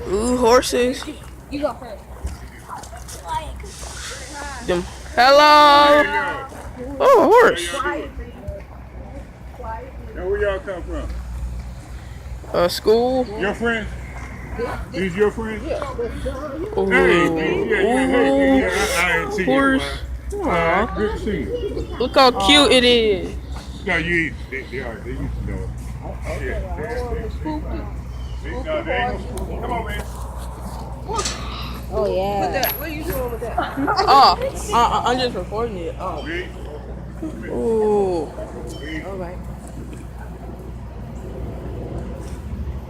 Ooh, horses. You go first. Them. There Hello. you go. Oh, a How horse. y'all doing? Now where y'all come from? School. Your friends? These your friends? Ooh. Hey, hey, I ain't seen you in a Horse. while. All Aw. right, good to see you. Look how cute it is. No, they used to know it. Yeah, they no, they ain't gonna spook. Come on, man. Oh yeah. What are you doing with that? Oh, I'm just recording it. Oh. Read. Ooh. All right.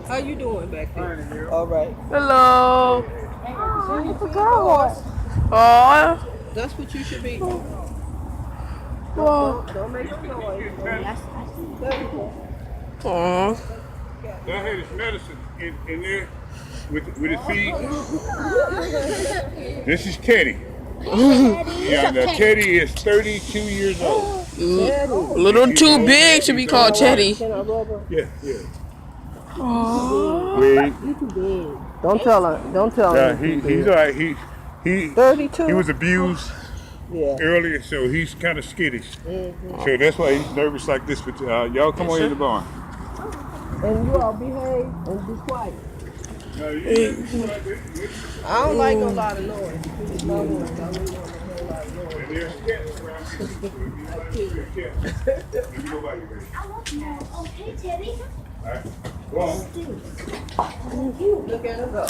How you doing back there? All right. Hello. It's a girl. Oh. That's what you should be. Whoa. Don't make no noise. Aw. I had his medicine in there with his feed. This is Teddy. Yeah, now Teddy is 32 years old. A little too big to be called Teddy. Yeah. Aww. Wait. Don't tell her. Don't tell her. He's all right. He 32. he was abused Yeah. earlier, so he's kind of skittish. So that's why he's nervous like this. But y'all come on in the barn. And you all behave and be quiet. No, I don't like a lot of noise. No noise. I don't like a lot of noise. and there's cats around here. There's cats. Let me go by you, baby. Okay, Teddy. All right. Go on. Look at him go.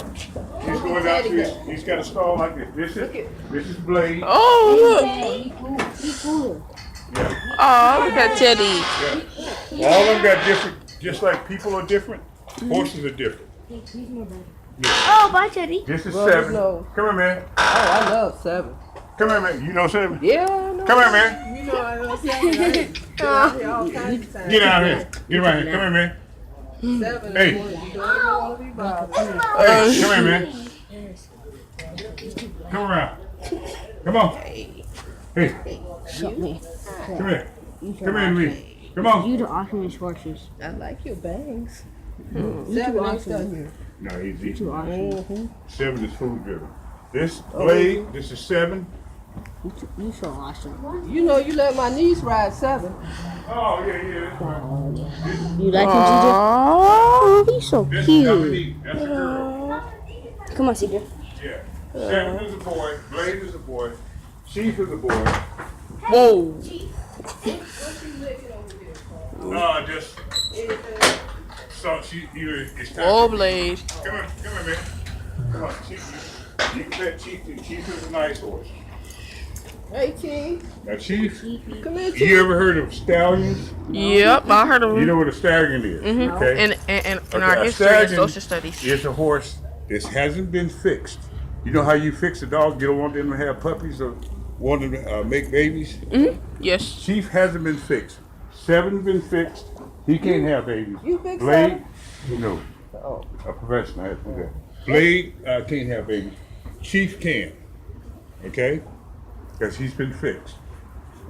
He's going out here. He's got a stall like this. This is Blade. Oh, look. He cool. Yeah. Oh, look at Teddy. Yeah. All of them got different, just like people are different, horses are different. Oh, bye, Teddy. This is Well, 7. no. Come here, man. Oh, I love 7. Come here, man. You know 7? Yeah, I know. Come here, man. You know I love 7. Right? All kinds of times. Get out here. Get right here. Come here, man. 7 Hey. is one you don't want to be bothered. Hey, come here, man. Come around. Come on. Hey, Show me. come here. Come here to me. Come on. You the awesomest horses. I like your bangs. You 7 too ain't awesome. done here. No, he's You too eating. awesome. 7 is food driven. This Blade, this is 7. You so awesome. You know you let my niece ride 7. Oh, yeah. That's right. You like him, Aww. TJ? He's so This is cute. Dominique. That's a girl. Come on, CJ. Yeah. 7 is a boy. Blade is a boy. Chief is a boy. Whoa. Just so she it's time. Whoa, Blade. Come here, man. Come on, Chief. You can let Chief do. Chief is a nice horse. Hey, Chief. Now, Chief, Come here, Chief. you ever heard of stallions? Yep, I heard of You him. know what a stallion is, okay? In Okay, our a history and stallion social studies. It's a horse that hasn't been fixed. You know how you fix a dog? You don't want them to have puppies or want them to make babies? Yes. Chief hasn't been fixed. 7's been fixed. He can't have babies. You fix Blade, no. Oh. A professional has to do that. Blade can't have babies. Chief can. Okay? Because he's been fixed.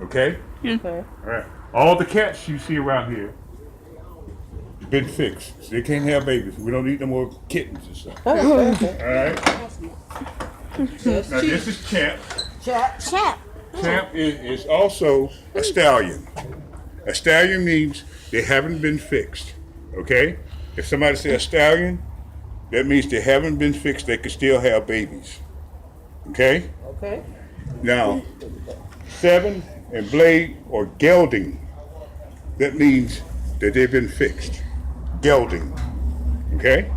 Okay? Okay. All right. All the cats you see around here been fixed. They can't have babies. We don't need no more kittens and stuff. All right? Now this is Champ. Chat. Champ is also a stallion. A stallion means they haven't been fixed. Okay? If somebody say a stallion, that means they haven't been fixed. They can still have babies. Okay? Okay. Now, 7 and Blade are gelding. That means that they've been fixed. Gelding. Okay?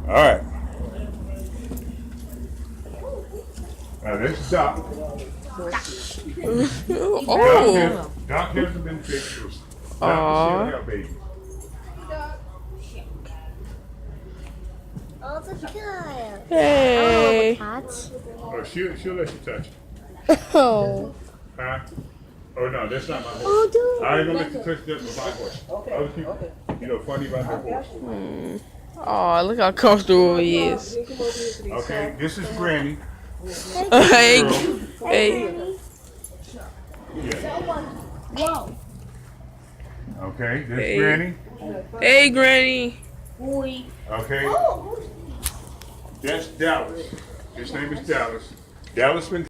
All right. Now, this is Doc. Oh. Doc hasn't been fixed. So Doc Aw. can still have babies. Oh, it's a child. Hey. Cats. Oh, she'll let you touch it. Oh. Huh? Oh, no, that's not my horse. Oh, dude. I ain't gonna let you touch that with my horse. Other people, you know, funny about their horse. Oh, look how comfortable he is. Okay, this is Granny. Hey. Girl. Hey. Yeah. Whoa. Okay, this Hey. is Granny. Hey, Granny. Boy. Okay. That's Dallas. His name is Dallas. Dallas been